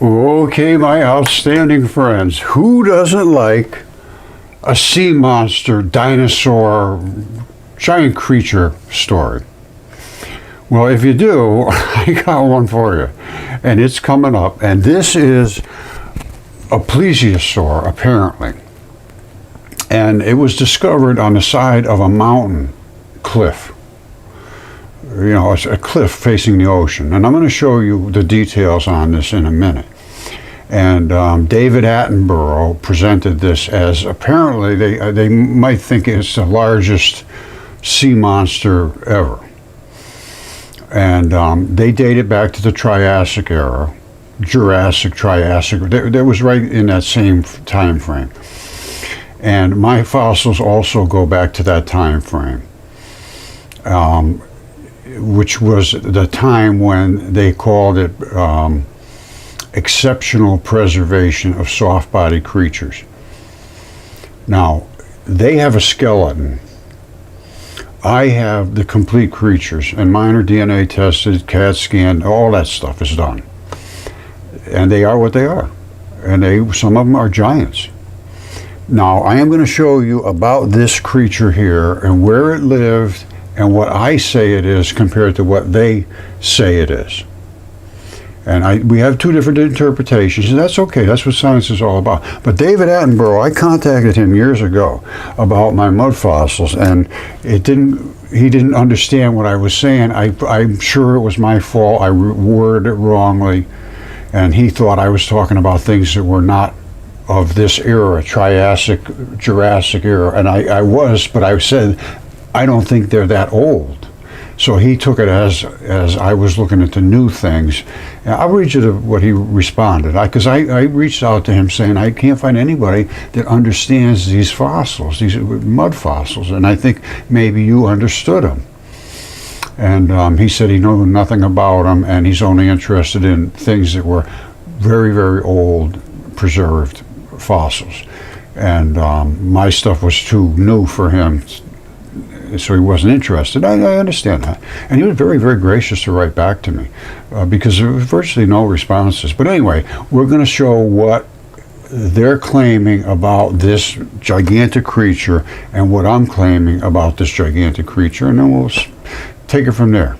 Okay, my outstanding friends, who doesn't like a sea monster, dinosaur, giant creature story? Well, if you do, I got one for you, and it's coming up, and this is a plesiosaur, apparently, and it was discovered on the side of a mountain cliff. You know, it's a cliff facing the ocean, and I'm going to show you the details on this in a minute. And David Attenbourough presented this as apparently they might think it's the largest sea monster ever, and they date it back to the Triassic era, Jurassic, Triassic. That was right in that same time frame, and my fossils also go back to that time frame. Which was the time when they called it exceptional preservation of soft-bodied creatures. Now, they have a skeleton. I have the complete creatures, and mine are DNA tested, CAT scanned, all that stuff is done. And they are what they are. And some of them are giants. Now, I am going to show you about this creature here and where it lived and what I say it is compared to what they say it is. And we have two different interpretations, and that's okay. That's what science is all about. But David Attenbourough, I contacted him years ago about my mud fossils, and he didn't understand what I was saying. I'm sure it was my fault. I worded it wrongly, and he thought I was talking about things that were not of this era, Triassic, Jurassic era. And I was, but I said, I don't think they're that old. So he took it as I was looking into new things. And I'll read you what he responded. Because I reached out to him saying, I can't find anybody that understands these fossils, these mud fossils. And I think maybe you understood them. And he said he knew nothing about them, and he's only interested in things that were very, very old, preserved fossils. And my stuff was too new for him, so he wasn't interested. I understand that. And he was very, very gracious to write back to me because there was virtually no responses. But anyway, we're going to show what they're claiming about this gigantic creature and what I'm claiming about this gigantic creature, and then we'll take it from there.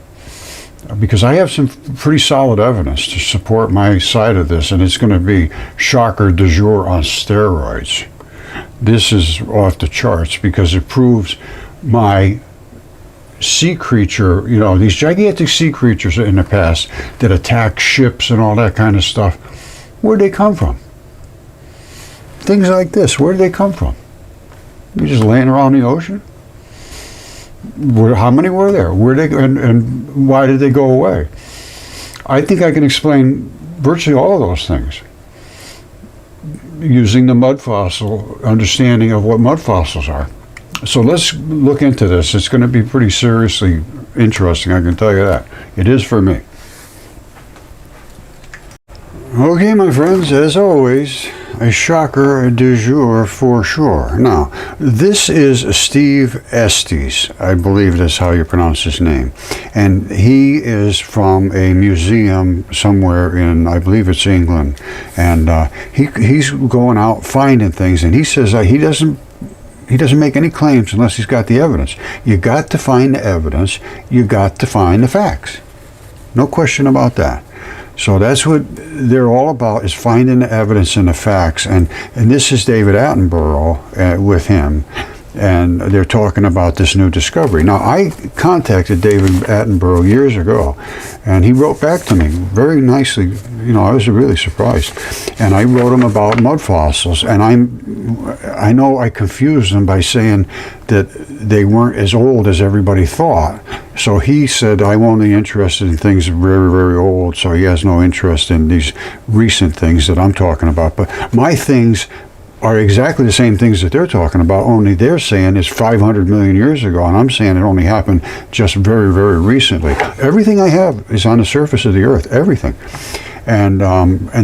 Because I have some pretty solid evidence to support my side of this, and it's going to be shocker du jour on steroids. This is off the charts because it proves my sea creature, you know, these gigantic sea creatures in the past that attack ships and all that kind of stuff, where'd they come from? Things like this, where did they come from? You just laying around the ocean? How many were there? Where they and why did they go away? I think I can explain virtually all of those things using the mud fossil understanding of what mud fossils are. So let's look into this. It's going to be pretty seriously interesting, I can tell you that. It is for me. Okay, my friends, as always, a shocker du jour for sure. Now, this is Steve Estes. I believe that's how you pronounce his name. And he is from a museum somewhere in, I believe it's England. And he's going out finding things, and he says he doesn't make any claims unless he's got the evidence. You got to find the evidence. You got to find the facts. No question about that. So that's what they're all about, is finding the evidence and the facts. And this is David Attenbourough with him. And they're talking about this new discovery. Now, I contacted David Attenbourough years ago, and he wrote back to me very nicely. You know, I was really surprised. And I wrote him about mud fossils, and I know I confused them by saying that they weren't as old as everybody thought. So he said, I'm only interested in things that are very, very old, so he has no interest in these recent things that I'm talking about. But my things are exactly the same things that they're talking about, only they're saying it's 500 million years ago, and I'm saying it only happened just very, very recently. Everything I have is on the surface of the earth, everything. And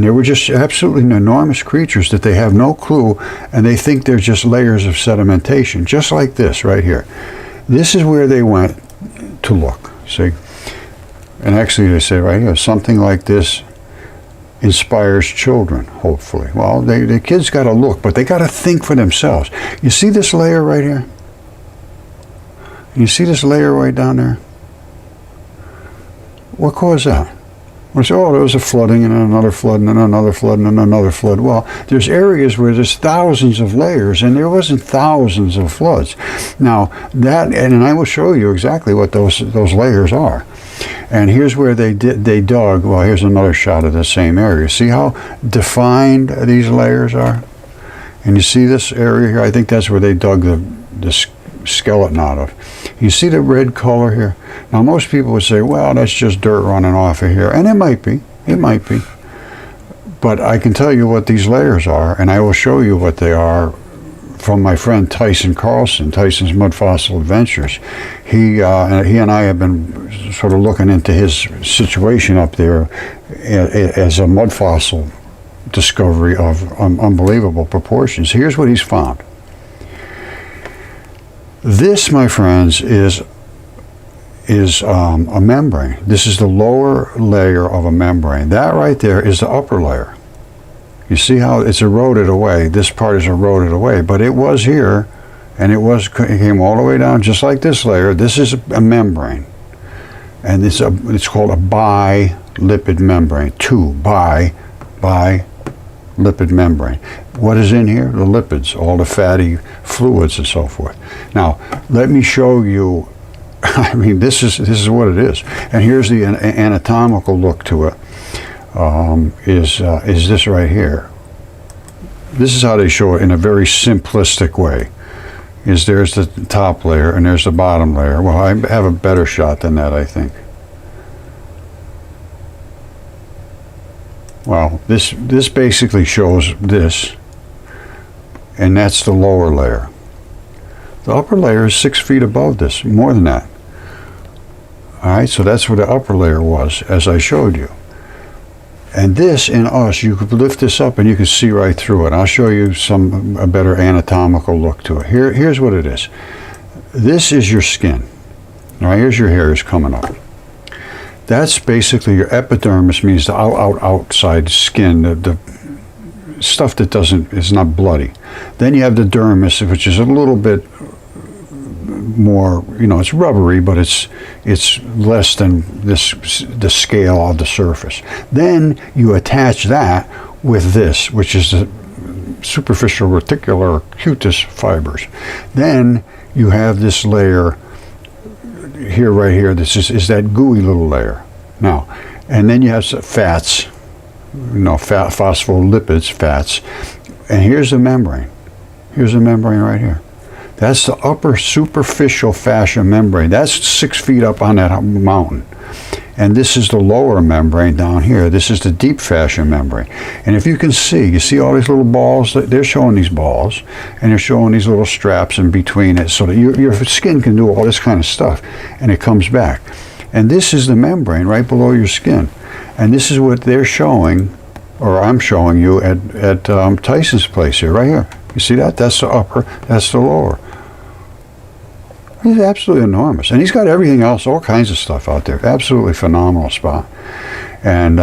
they were just absolutely enormous creatures that they have no clue, and they think they're just layers of sedimentation, just like this right here. This is where they went to look, see? And actually they say right here, something like this inspires children, hopefully. Well, the kids got to look, but they got to think for themselves. You see this layer right here? You see this layer right down there? What caused that? Well, so, there was a flooding and another flood and another flood and another flood. Well, there's areas where there's thousands of layers, and there wasn't thousands of floods. Now, and I will show you exactly what those layers are. And here's where they dug. Well, here's another shot of the same area. See how defined these layers are? And you see this area here? I think that's where they dug the skeleton out of. You see the red color here? Now, most people would say, well, that's just dirt running off of here. And it might be. But I can tell you what these layers are, and I will show you what they are from my friend Tyson Carlson, Tyson's Mudfossil Adventures. He and I have been sort of looking into his situation up there as a mud fossil discovery of unbelievable proportions. Here's what he's found. This, my friends, is a membrane. This is the lower layer of a membrane. That right there is the upper layer. You see how it's eroded away. This part is eroded away, but it was here, and it came all the way down, just like this layer. This is a membrane, and it's called a bilipid membrane. Lipid membrane. What is in here? The lipids, all the fatty fluids and so forth. Now, let me show you. I mean, this is what it is. And here's the anatomical look to it. Is this right here? This is how they show it in a very simplistic way. There's the top layer and there's the bottom layer. Well, I have a better shot than that, I think. Well, this basically shows this, and that's the lower layer. The upper layer is 6 feet above this, more than that. All right, so that's where the upper layer was, as I showed you. And this, in us, you could lift this up and you can see right through it. I'll show you a better anatomical look to it. Here's what it is. This is your skin. All right, here's your hairs coming up. That's basically your epidermis, means the outside skin, the stuff that is not bloody. Then you have the dermis, which is a little bit more, it's rubbery, but it's less than the scale of the surface. Then you attach that with this, which is the superficial reticular cutis fibers. Then you have this layer here, right here. This is that gooey little layer. Now, and then you have some fats, phospholipids, fats, and here's the membrane. Here's the membrane right here. That's the upper superficial fascia membrane. That's 6 feet up on that mountain. And this is the lower membrane down here. This is the deep fascia membrane. And if you can see, you see all these little balls? They're showing these balls, and they're showing these little straps in between it so that your skin can do all this kind of stuff, and it comes back. And this is the membrane right below your skin. And this is what they're showing, or I'm showing you at Tyson's place here, right here. You see that? That's the upper, that's the lower. He's absolutely enormous. And he's got everything else, all kinds of stuff out there. Absolutely phenomenal spot. And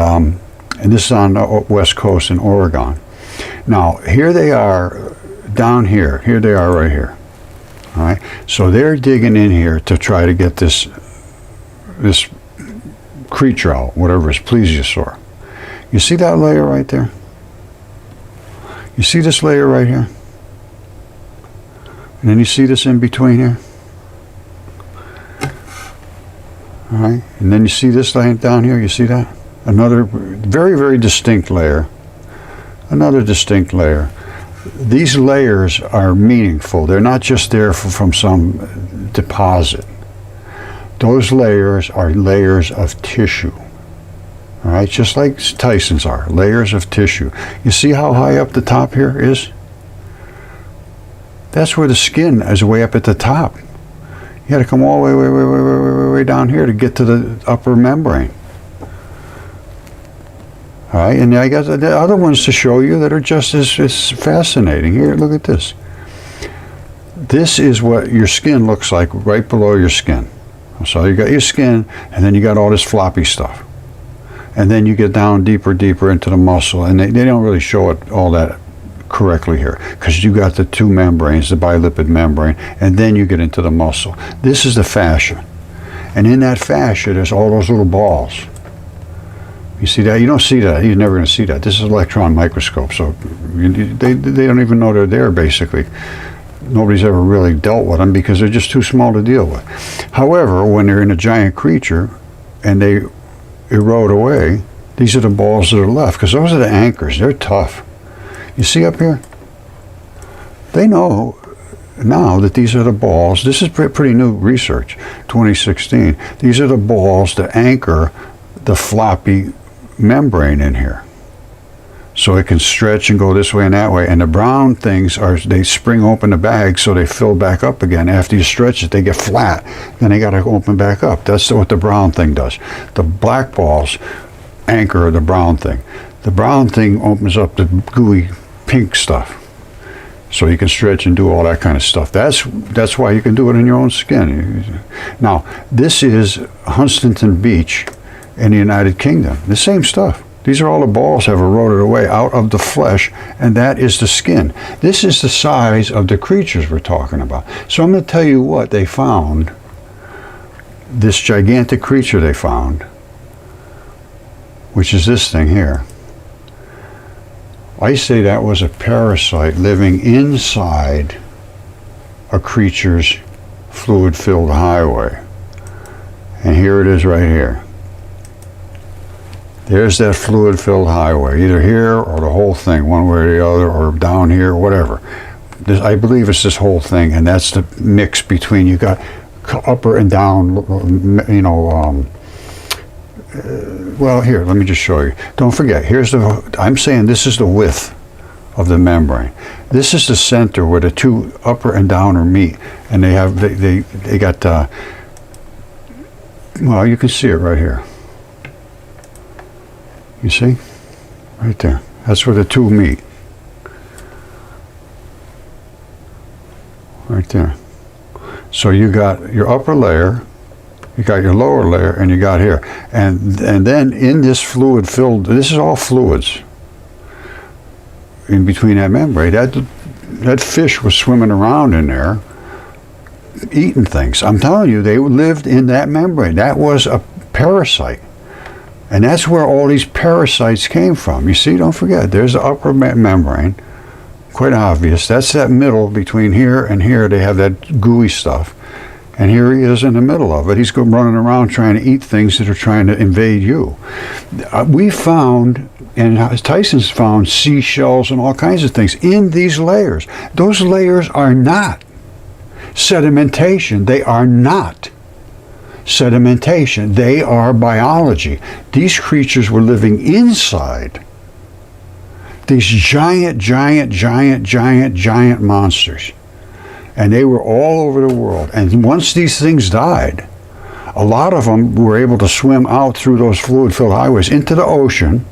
this is on the West Coast in Oregon. Now, here they are down here. Here they are right here. All right? So they're digging in here to try to get this creature out, whatever is plesiosaur. You see that layer right there? You see this layer right here? And then you see this in between here? All right, and then you see this laying down here, you see that? Another very, very distinct layer. Another distinct layer. These layers are meaningful. They're not just there from some deposit. Those layers are layers of tissue. All right, just like Tyson's are, layers of tissue. You see how high up the top here is? That's where the skin is, way up at the top. You got to come all the way down here to get to the upper membrane. All right, and I got the other ones to show you that are just as fascinating. Here, look at this. This is what your skin looks like right below your skin. So you got your skin, and then you got all this floppy stuff. And then you get down deeper into the muscle, and they don't really show it all that correctly here, because you got the two membranes, the bilipid membrane, and then you get into the muscle. This is the fascia. And in that fascia, there's all those little balls. You see that? You don't see that. You're never going to see that. This is an electron microscope, so they don't even know they're there, basically. Nobody's ever really dealt with them because they're just too small to deal with. However, when they're in a giant creature and they erode away, these are the balls that are left, because those are the anchors. They're tough. You see up here? They know now that these are the balls. This is pretty new research, 2016. These are the balls that anchor the floppy membrane in here, so it can stretch and go this way and that way. And the brown things they spring open the bag so they fill back up again. After you stretch it, they get flat, then they got to open back up. That's what the brown thing does. The black balls anchor the brown thing. The brown thing opens up the gooey pink stuff, so you can stretch and do all that kind of stuff. That's why you can do it in your own skin. Now, this is Hunstanton Beach in the United Kingdom. The same stuff. These are all the balls have eroded away out of the flesh, and that is the skin. This is the size of the creatures we're talking about. So I'm going to tell you what they found. This gigantic creature they found, which is this thing here. I say that was a parasite living inside a creature's fluid-filled highway. And here it is right here. There's that fluid-filled highway, either here or the whole thing, one way or the other, or down here, whatever. I believe it's this whole thing, and that's the mix between, you got upper and down, well, here, let me just show you. Don't forget, I'm saying this is the width of the membrane. This is the center where the two upper and downer meet, and they got, well, you can see it right here. You see? Right there. That's where the two meet. Right there. So you got your upper layer, you got your lower layer, and you got here. And then in this fluid filled, this is all fluids in between that membrane. That fish was swimming around in there, eating things. I'm telling you, they lived in that membrane. That was a parasite. And that's where all these parasites came from. You see, don't forget, there's the upper membrane, quite obvious. That's that middle between here and here. They have that gooey stuff. And here he is in the middle of it. He's running around trying to eat things that are trying to invade you. We found, and Tyson's found, seashells and all kinds of things in these layers. Those layers are not sedimentation. They are not sedimentation. They are biology. These creatures were living inside these giant monsters. And they were all over the world. And once these things died, a lot of them were able to swim out through those fluid-filled highways into the ocean,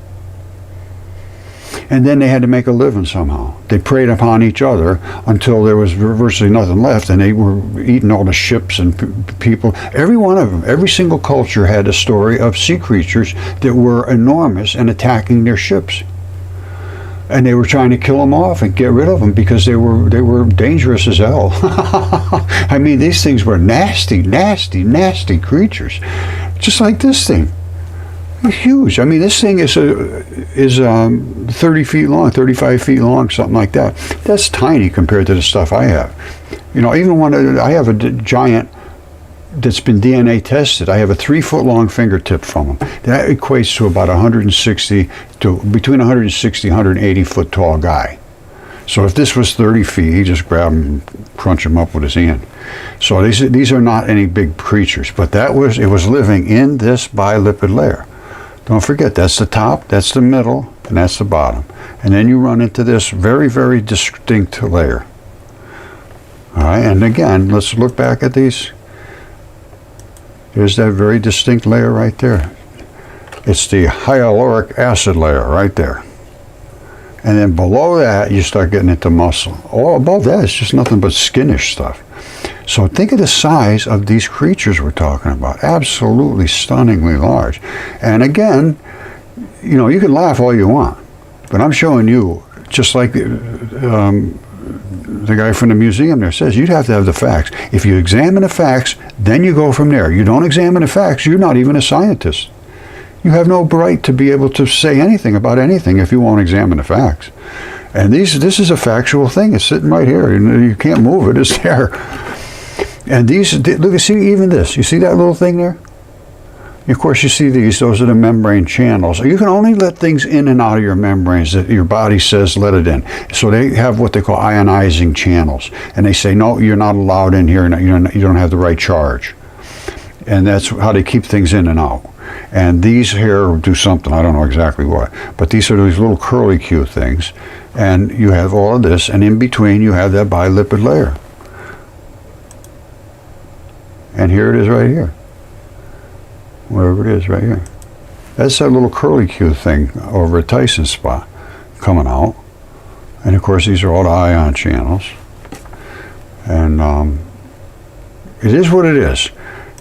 and then they had to make a living somehow. They preyed upon each other until there was virtually nothing left, and they were eating all the ships and people. Every one of them, every single culture had a story of sea creatures that were enormous and attacking their ships. And they were trying to kill them off and get rid of them because they were dangerous as hell. I mean, these things were nasty creatures, just like this thing. Huge. I mean, this thing is 30 feet long, 35 feet long, something like that. That's tiny compared to the stuff I have. You know, even when I have a giant that's been DNA tested. I have a 3-foot-long fingertip from him. That equates to about between 160, 180 foot tall guy. So if this was 30 feet, he just grab him and crunch him up with his hand. So these are not any big creatures, but it was living in this bilipid layer. Don't forget, that's the top, that's the middle, and that's the bottom. And then you run into this very, very distinct layer. All right, and again, let's look back at these. There's that very distinct layer right there. It's the hyaluronic acid layer right there. And then below that, you start getting into muscle. All above that is just nothing but skinish stuff. So think of the size of these creatures we're talking about. Absolutely stunningly large. And again, you know, you can laugh all you want, but I'm showing you, just like the guy from the museum there says, you'd have to have the facts. If you examine the facts, then you go from there. You don't examine the facts, you're not even a scientist. You have no right to be able to say anything about anything if you won't examine the facts. And this is a factual thing. It's sitting right here. You can't move it. It's there. And these, look, see even this. You see that little thing there? Of course, you see these. Those are the membrane channels. You can only let things in and out of your membranes that your body says let it in. So they have what they call ionizing channels. And they say, no, you're not allowed in here. You don't have the right charge. And that's how they keep things in and out. And these here do something, I don't know exactly what, but these are these little curly-Q things, and you have all of this, and in between you have that bilipid layer. And here it is right here, wherever it is right here. That's that little curly-Q thing over at Tyson's spot coming out. And of course these are all the ion channels. And it is what it is.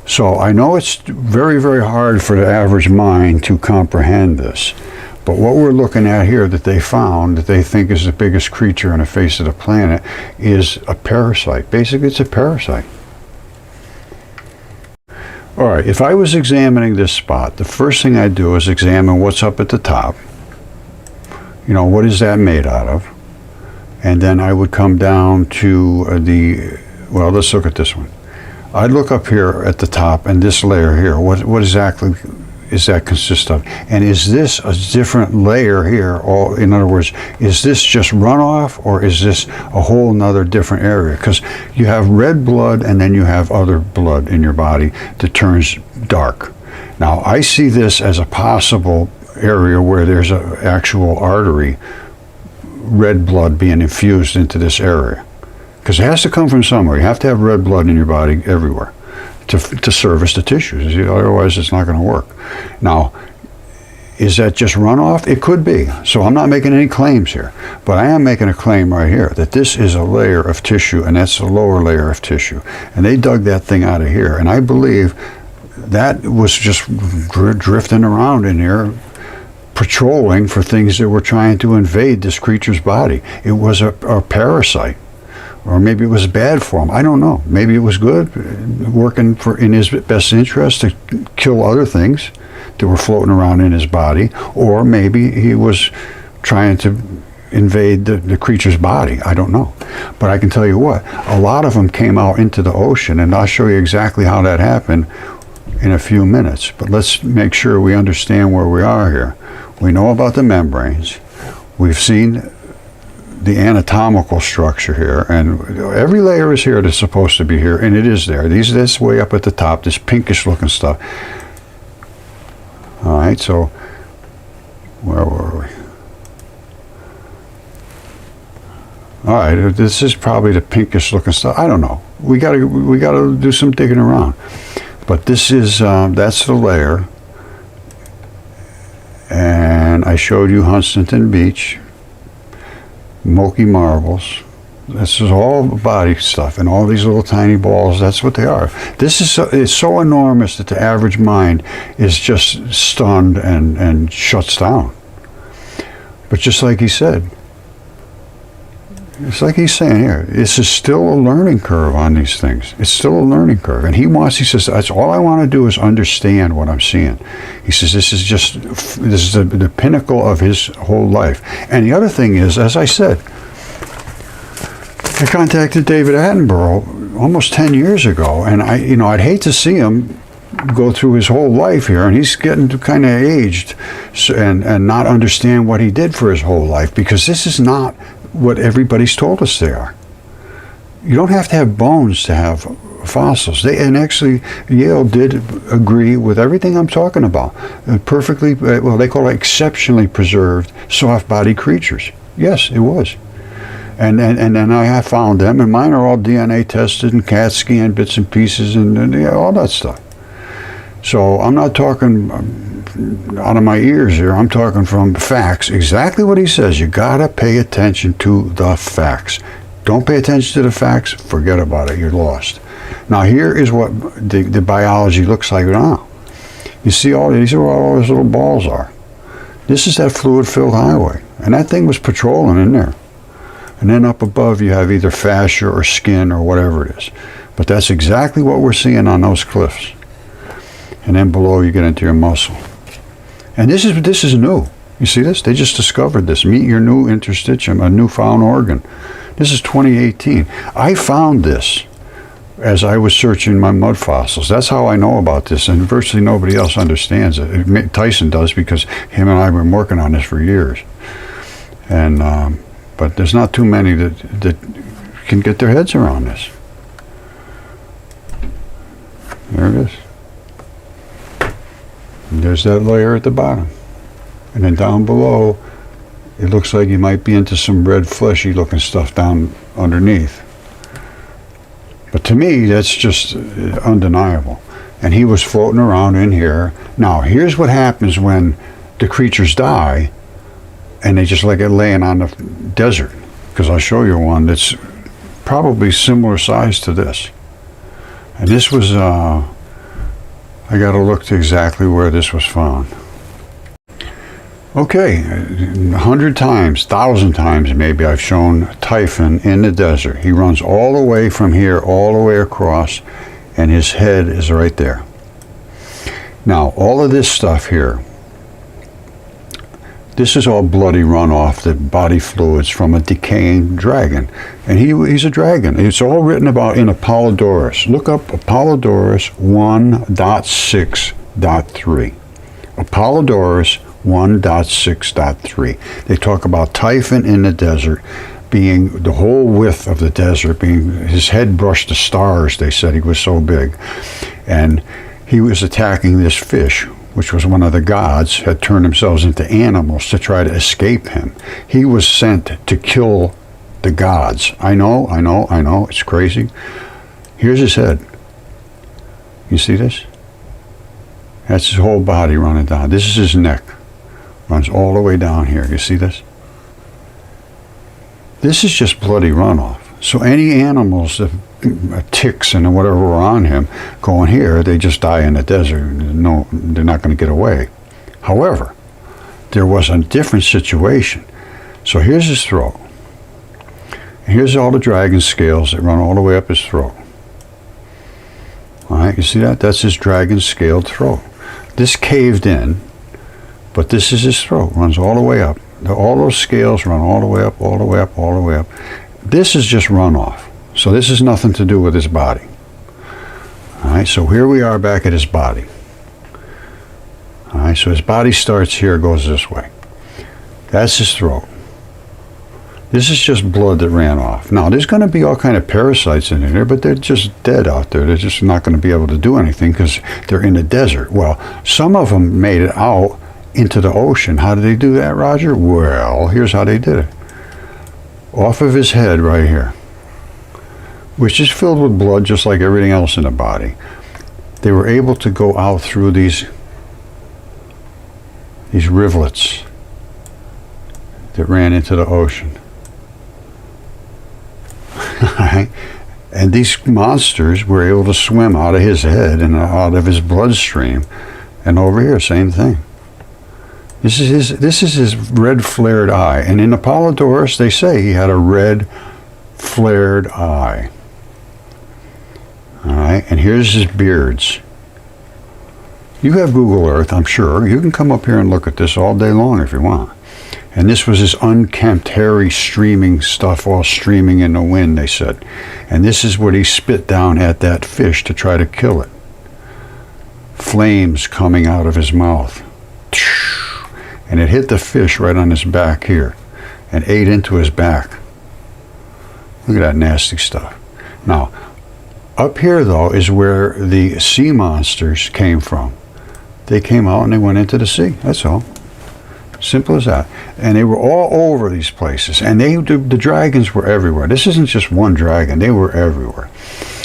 So I know it's very, very hard for the average mind to comprehend this. But what we're looking at here that they found, that they think is the biggest creature on the face of the planet, is a parasite. Basically, it's a parasite. All right, if I was examining this spot, the first thing I'd do is examine what's up at the top. You know, what is that made out of? And then I would come down to well, let's look at this one. I'd look up here at the top and this layer here, what exactly is that consist of? And is this a different layer here? Or in other words, is this just runoff, or is this a whole nother different area? Because you have red blood and then you have other blood in your body that turns dark. Now I see this as a possible area where there's an actual artery, red blood being infused into this area. Because it has to come from somewhere. You have to have red blood in your body everywhere to service the tissues. Otherwise, it's not going to work. Now, is that just runoff? It could be. So I'm not making any claims here. But I am making a claim right here that this is a layer of tissue, and that's the lower layer of tissue. And they dug that thing out of here. And I believe that was just drifting around in here, patrolling for things that were trying to invade this creature's body. It was a parasite. Or maybe it was bad for him. I don't know. Maybe it was good, working in his best interest to kill other things that were floating around in his body. Or maybe he was trying to invade the creature's body. I don't know. But I can tell you what, a lot of them came out into the ocean, and I'll show you exactly how that happened in a few minutes. But let's make sure we understand where we are here. We know about the membranes. We've seen the anatomical structure here, and every layer is here that's supposed to be here, and it is there. This way up at the top, this pinkish looking stuff. All right, so where were we? All right, this is probably the pinkish looking stuff. I don't know. We gotta do some digging around. But this is that's the layer, and I showed you Huntington Beach. Moki marbles. This is all body stuff, and all these little tiny balls, that's what they are. This is it's so enormous that the average mind is just stunned and shuts down. But just like he said, it's like he's saying here, this is still a learning curve on these things. It's still a learning curve. And he says, that's all I want to do is understand what I'm seeing. He says, this is the pinnacle of his whole life. And the other thing is, as I said, I contacted David Attenbourough almost 10 years ago, and I'd hate to see him go through his whole life here, and he's getting kind of aged and not understand what he did for his whole life, because this is not what everybody's told us they are. You don't have to have bones to have fossils. And actually, Yale did agree with everything I'm talking about. Perfectly, well, they call it exceptionally preserved soft-bodied creatures. Yes, it was. And then I have found them, and mine are all DNA tested and CAT scanned bits and pieces and all that stuff. So I'm not talking out of my ears here. I'm talking from facts. Exactly what he says. You gotta pay attention to the facts. Don't pay attention to the facts, forget about it. You're lost. Now here is what the biology looks like now. You see these are all those little balls are. This is that fluid-filled highway. And that thing was patrolling in there. And then up above you have either fascia or skin or whatever it is. But that's exactly what we're seeing on those cliffs. And then below you get into your muscle. And this is new. You see this? They just discovered this. Meet your new interstitium, a newfound organ. This is 2018. I found this as I was searching my mud fossils. That's how I know about this, and virtually nobody else understands it. Tyson does, because him and I have been working on this for years. And but there's not too many that can get their heads around this. There it is. And there's that layer at the bottom. And then down below, it looks like you might be into some red fleshy looking stuff down underneath. But to me, that's just undeniable. And he was floating around in here. Now, here's what happens when the creatures die and they just like it laying on the desert. Because I'll show you one that's probably similar size to this. And this was, I got to look to exactly where this was found. Okay, 100 times, 1,000 times maybe, I've shown Typhon in the desert. He runs all the way from here, all the way across, and his head is right there. Now, all of this stuff here, this is all bloody runoff, the body fluids from a decaying dragon. And he's a dragon. It's all written about in Apollodorus. Look up Apollodorus 1.6.3. Apollodorus 1.6.3. They talk about Typhon in the desert being the whole width of the desert, being his head brushed the stars. They said he was so big. And he was attacking this fish, which was one of the gods, had turned themselves into animals to try to escape him. He was sent to kill the gods. I know, it's crazy. Here's his head. You see this? That's his whole body running down. This is his neck. Runs all the way down here. You see this? This is just bloody runoff. So any animals, the ticks and whatever were on him, going here, they just die in the desert. No, they're not going to get away. However, there was a different situation. So here's his throat. Here's all the dragon scales that run all the way up his throat. All right, you see that? That's his dragon scaled throat. This caved in, but this is his throat. Runs all the way up. All those scales run all the way up, all the way up, all the way up. This is just runoff. So this has nothing to do with his body. All right, so here we are back at his body. All right, so his body starts here, goes this way. That's his throat. This is just blood that ran off. Now, there's going to be all kind of parasites in there, but they're just dead out there. They're just not going to be able to do anything because they're in the desert. Well, some of them made it out into the ocean. How did they do that, Roger? Well, here's how they did it. Off of his head right here, which is filled with blood just like everything else in the body, they were able to go out through these rivulets that ran into the ocean. And these monsters were able to swim out of his head and out of his bloodstream. And over here, same thing. This is his red flared eye. And in Apollodorus, they say he had a red flared eye. All right, and here's his beards. You have Google Earth, I'm sure. You can come up here and look at this all day long if you want. And this was his unkempt, hairy, streaming stuff, all streaming in the wind, they said. And this is what he spit down at that fish to try to kill it. Flames coming out of his mouth. And it hit the fish right on his back here and ate into his back. Look at that nasty stuff. Now, up here, though, is where the sea monsters came from. They came out and they went into the sea. That's all. Simple as that. And they were all over these places. And the dragons were everywhere. This isn't just one dragon. They were everywhere.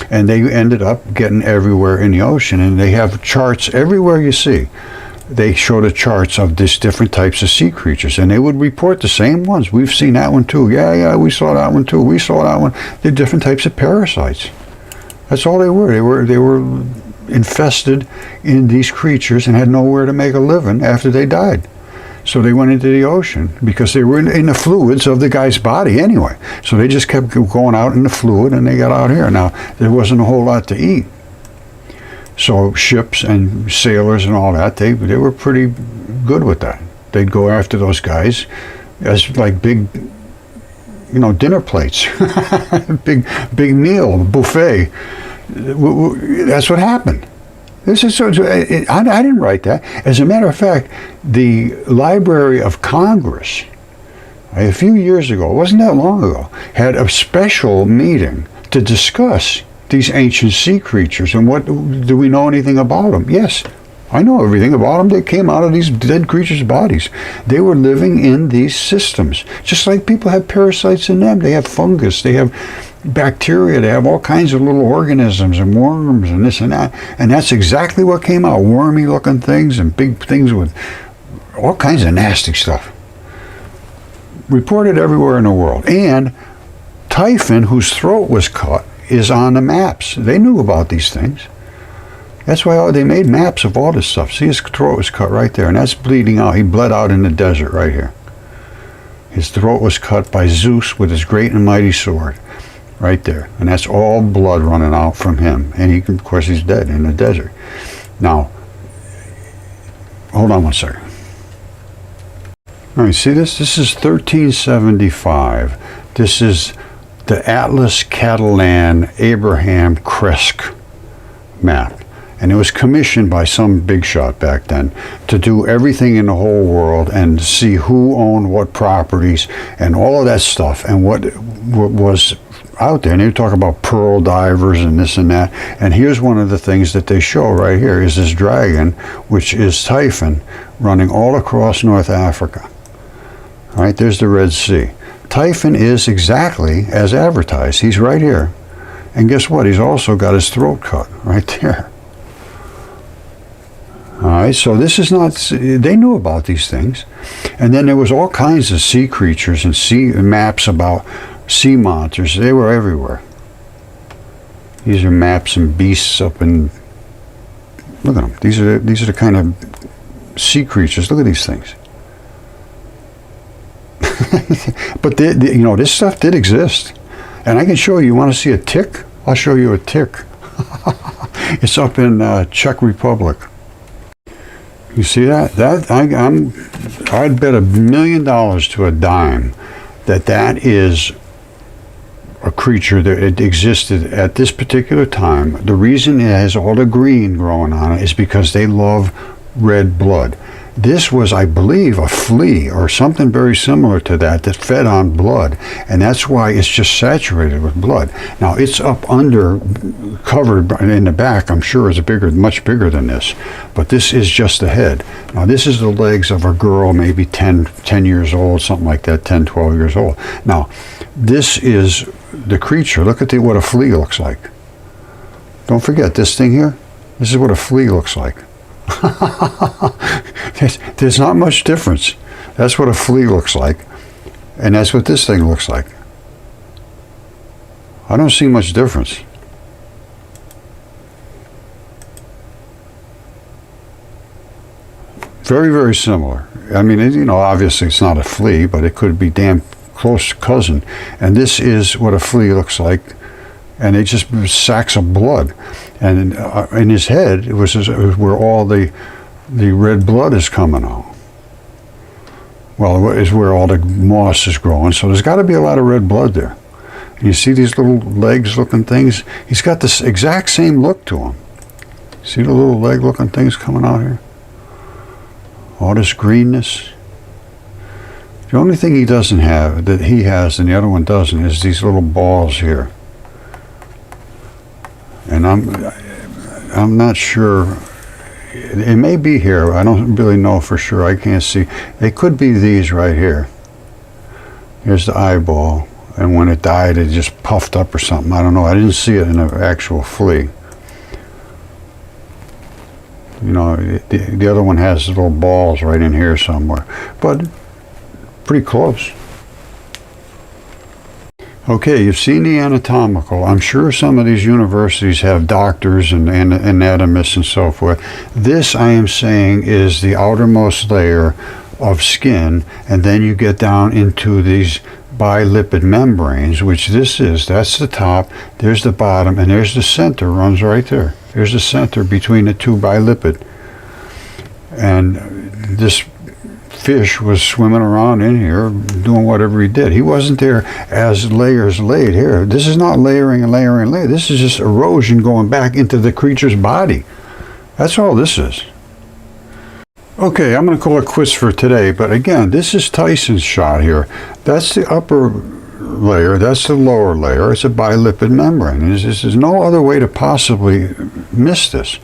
And they ended up getting everywhere in the ocean. And they have charts everywhere you see. They show the charts of these different types of sea creatures. And they would report the same ones. We've seen that one too. Yeah, we saw that one too. We saw that one. They're different types of parasites. That's all they were. They were infested in these creatures and had nowhere to make a living after they died. So they went into the ocean because they were in the fluids of the guy's body anyway. So they just kept going out in the fluid and they got out here. Now, there wasn't a whole lot to eat. So ships and sailors and all that, they were pretty good with that. They'd go after those guys as like big, dinner plates. big meal, buffet. That's what happened. This is I didn't write that. As a matter of fact, the Library of Congress, a few years ago, it wasn't that long ago, had a special meeting to discuss these ancient sea creatures and do we know anything about them? Yes, I know everything about them. They came out of these dead creatures' bodies. They were living in these systems, just like people have parasites in them. They have fungus. They have bacteria. They have all kinds of little organisms and worms and this and that. And that's exactly what came out. Wormy looking things and big things with all kinds of nasty stuff. Reported everywhere in the world. And Typhon, whose throat was cut, is on the maps. They knew about these things. That's why they made maps of all this stuff. See, his throat was cut right there, and that's bleeding out. He bled out in the desert right here. His throat was cut by Zeus with his great and mighty sword. Right there. And that's all blood running out from him. And of course, he's dead in the desert. Now, hold on one second. All right, see this? This is 1375. This is the Atlas Catalan Abraham Kresk map. And it was commissioned by some big shot back then to do everything in the whole world and see who owned what properties and all of that stuff and what was out there. And they talk about pearl divers and this and that. And here's one of the things that they show right here is this dragon, which is Typhon, running all across North Africa. All right, there's the Red Sea. Typhon is exactly as advertised. He's right here. And guess what? He's also got his throat cut right there. All right, so this is not, they knew about these things. And then there was all kinds of sea creatures and sea maps about sea monsters. They were everywhere. These are maps and beasts up in, look at them. These are the kind of sea creatures. Look at these things. But this stuff did exist. And I can show you want to see a tick? I'll show you a tick. It's up in Czech Republic. You see that? I'd bet $1 million to a dime that is a creature that it existed at this particular time. The reason it has all the green growing on it is because they love red blood. This was, I believe, a flea or something very similar to that fed on blood, and that's why it's just saturated with blood. Now, it's up under, covered in the back, I'm sure is much bigger than this, but this is just the head. Now, this is the legs of a girl, maybe 10 years old, something like that, 10, 12 years old. Now, this is the creature. Look at what a flea looks like. Don't forget, this thing here, this is what a flea looks like. There's not much difference. That's what a flea looks like, and that's what this thing looks like. I don't see much difference. Very, very similar. I mean, obviously it's not a flea, but it could be damn close cousin. And this is what a flea looks like, and it just sacks of blood. And in his head, it was where all the red blood is coming out. Well, it is where all the moss is growing. So there's got to be a lot of red blood there. And you see these little legs-looking things? He's got this exact same look to him. See the little leg-looking things coming out here? All this greenness. The only thing he doesn't have, that he has and the other one doesn't, is these little balls here. And I'm not sure. It may be here. I don't really know for sure. I can't see. They could be these right here. Here's the eyeball. And when it died, it just puffed up or something. I don't know. I didn't see it in an actual flea. The other one has little balls right in here somewhere. But pretty close. Okay, you've seen the anatomical. I'm sure some of these universities have doctors and anatomists and so forth. This, I am saying, is the outermost layer of skin, and then you get down into these bilipid membranes, which this is. That's the top, there's the bottom, and there's the center, runs right there. There's the center between the two bilipid. And this fish was swimming around in here doing whatever he did. He wasn't there as layers laid here. This is not layering and layering and layering. This is just erosion going back into the creature's body. That's all this is. Okay, I'm going to call it quits for today, but again, this is Tyson's shot here. That's the upper layer, that's the lower layer. It's a bilipid membrane. There's no other way to possibly miss this.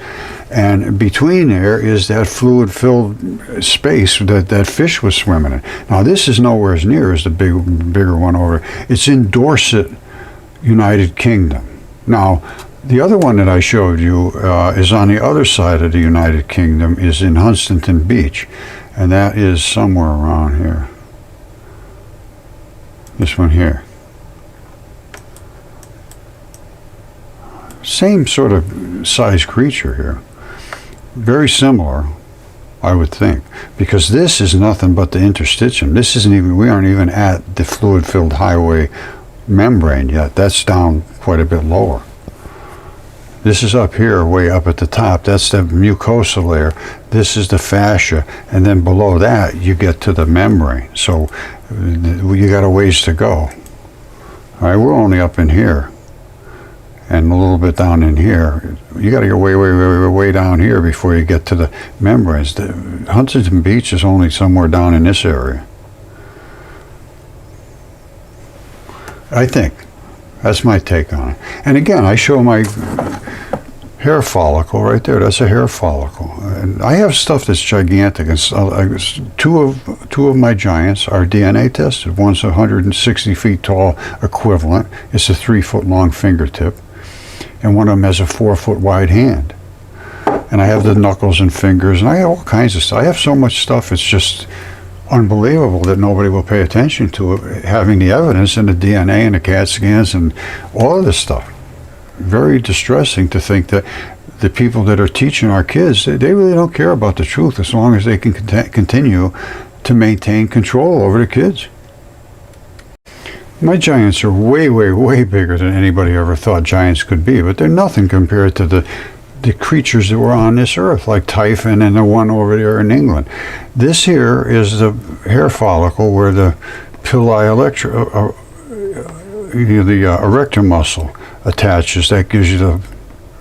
And between there is that fluid-filled space that fish was swimming in. Now, this is nowhere as near as the bigger one over. It's in Dorset, United Kingdom. Now, the other one that I showed you is on the other side of the United Kingdom, is in Hunstanton Beach, and that is somewhere around here. This one here. Same sort of size creature here. Very similar, I would think, because this is nothing but the interstitium. This isn't even, we aren't even at the fluid-filled highway membrane yet. That's down quite a bit lower. This is up here, way up at the top. That's the mucosa layer. This is the fascia, and then below that you get to the membrane. So you got a ways to go. All right, we're only up in here, and a little bit down in here. You got to go way down here before you get to the membranes. The Huntington Beach is only somewhere down in this area, I think. That's my take on it. And again, I show my hair follicle right there. That's a hair follicle. And I have stuff that's gigantic. And two of my giants are DNA tested. One's 160 feet tall equivalent. It's a 3-foot long fingertip. And one of them has a 4-foot wide hand. And I have the knuckles and fingers, and I have all kinds of stuff. I have so much stuff, it's just unbelievable that nobody will pay attention to it, having the evidence and the DNA and the CAT scans and all of this stuff. Very distressing to think that the people that are teaching our kids, they really don't care about the truth as long as they can continue to maintain control over the kids. My giants are way bigger than anybody ever thought giants could be, but they're nothing compared to the creatures that were on this earth, like Typhon and the one over there in England. This here is the hair follicle where the the erector muscle attaches. That gives you the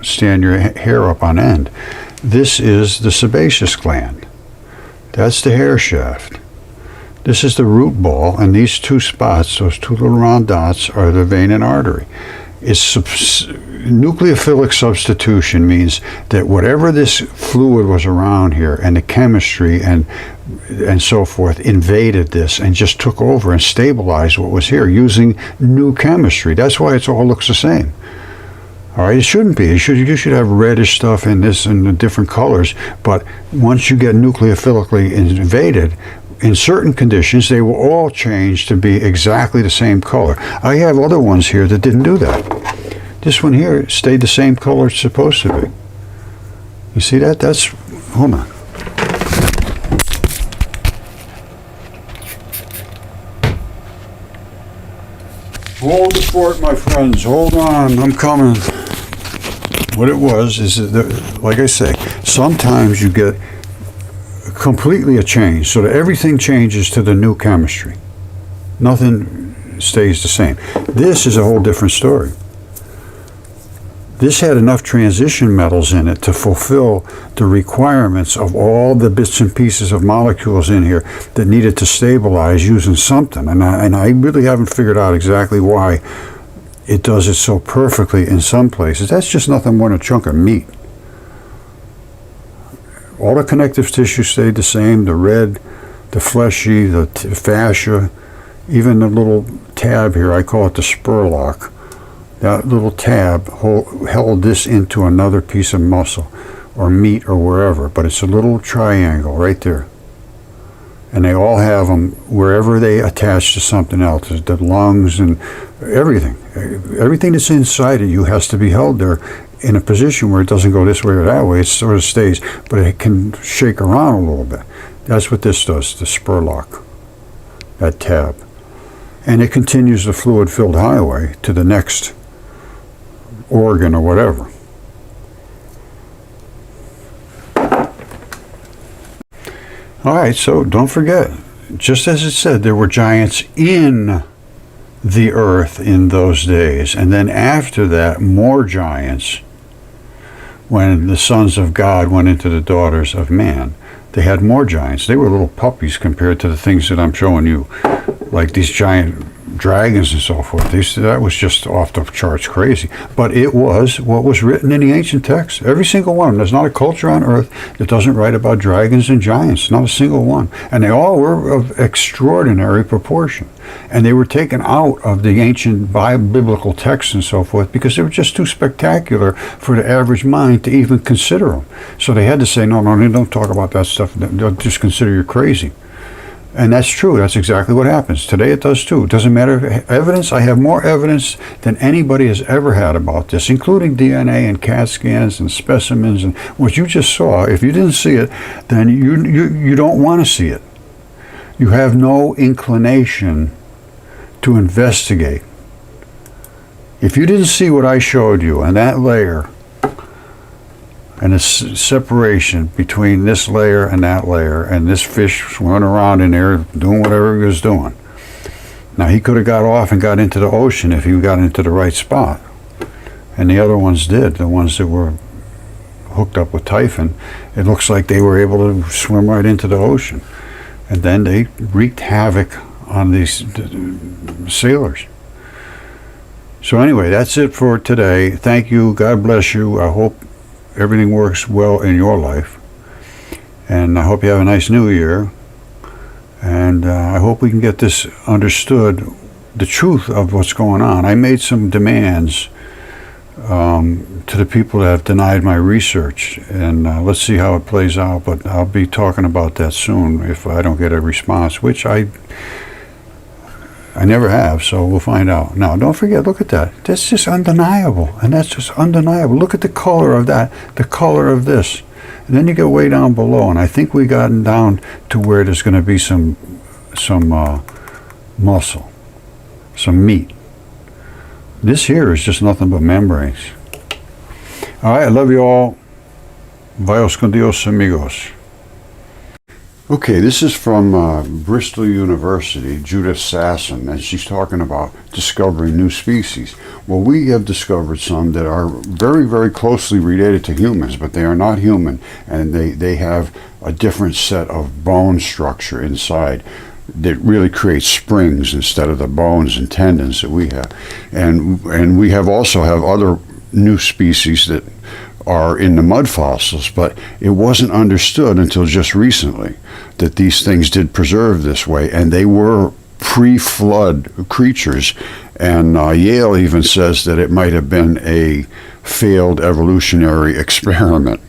stand your hair up on end. This is the sebaceous gland. That's the hair shaft. This is the root ball, and these two spots, those two little round dots, are the vein and artery. Nucleophilic substitution means that whatever this fluid was around here, and the chemistry and so forth, invaded this and just took over and stabilized what was here using new chemistry. That's why it all looks the same. All right, it shouldn't be. You should have reddish stuff in this and different colors, but once you get nucleophilically invaded, in certain conditions, they will all change to be exactly the same color. I have other ones here that didn't do that. This one here stayed the same color it's supposed to be. You see that? That's, hold on. Hold the fort, my friends. Hold on, I'm coming. What it was is that, like I say, sometimes you get completely a change, so that everything changes to the new chemistry. Nothing stays the same. This is a whole different story. This had enough transition metals in it to fulfill the requirements of all the bits and pieces of molecules in here that needed to stabilize using something. And I really haven't figured out exactly why it does it so perfectly in some places. That's just nothing more than a chunk of meat. All the connective tissue stayed the same, the red, the fleshy, the fascia, even the little tab here, I call it the spurlock. That little tab held this into another piece of muscle or meat or wherever, but it's a little triangle right there. And they all have them wherever they attach to something else, the lungs and everything. Everything that's inside of you has to be held there in a position where it doesn't go this way or that way. It sort of stays, but it can shake around a little bit. That's what this does, the spur lock, that tab. And it continues the fluid-filled highway to the next organ or whatever. All right, so don't forget, just as it said, there were giants in the earth in those days. And then after that, more giants. When the sons of God went into the daughters of man, they had more giants. They were little puppies compared to the things that I'm showing you, like these giant dragons and so forth. That was just off the charts crazy. But it was what was written in the ancient texts. Every single one. There's not a culture on earth that doesn't write about dragons and giants. Not a single one. And they all were of extraordinary proportion. And they were taken out of the ancient biblical texts and so forth because they were just too spectacular for the average mind to even consider them. So they had to say, no, don't talk about that stuff. They'll just consider you crazy. And that's true. That's exactly what happens. Today it does too. It doesn't matter. Evidence, I have more evidence than anybody has ever had about this, including DNA and CAT scans and specimens and what you just saw. If you didn't see it, then you don't want to see it. You have no inclination to investigate. If you didn't see what I showed you and that layer, and the separation between this layer and that layer, and this fish swimming around in there doing whatever he was doing. Now, he could have got off and got into the ocean if he got into the right spot. And the other ones did, the ones that were hooked up with Typhon. It looks like they were able to swim right into the ocean. And then they wreaked havoc on these sailors. So anyway, that's it for today. Thank you. God bless you. I hope everything works well in your life, and I hope you have a nice new year, and I hope we can get this understood, the truth of what's going on. I made some demands to the people that have denied my research, and let's see how it plays out, but I'll be talking about that soon if I don't get a response, which I never have, so we'll find out. Now, don't forget, look at that. That's just undeniable, and that's just undeniable. Look at the color of that, the color of this. And then you get way down below, and I think we gotten down to where there's going to be some muscle, some meat. This here is just nothing but membranes. All right, I love you all. Vayos con Dios, amigos. Okay, this is from Bristol University, Judith Sasson, and she's talking about discovering new species. Well, we have discovered some that are very, very closely related to humans, but they are not human, and they have a different set of bone structure inside that really creates springs instead of the bones and tendons that we have. And we also have other new species that are in the mud fossils, but it wasn't understood until just recently that these things did preserve this way, and they were pre-flood creatures. And Yale even says that it might have been a failed evolutionary experiment.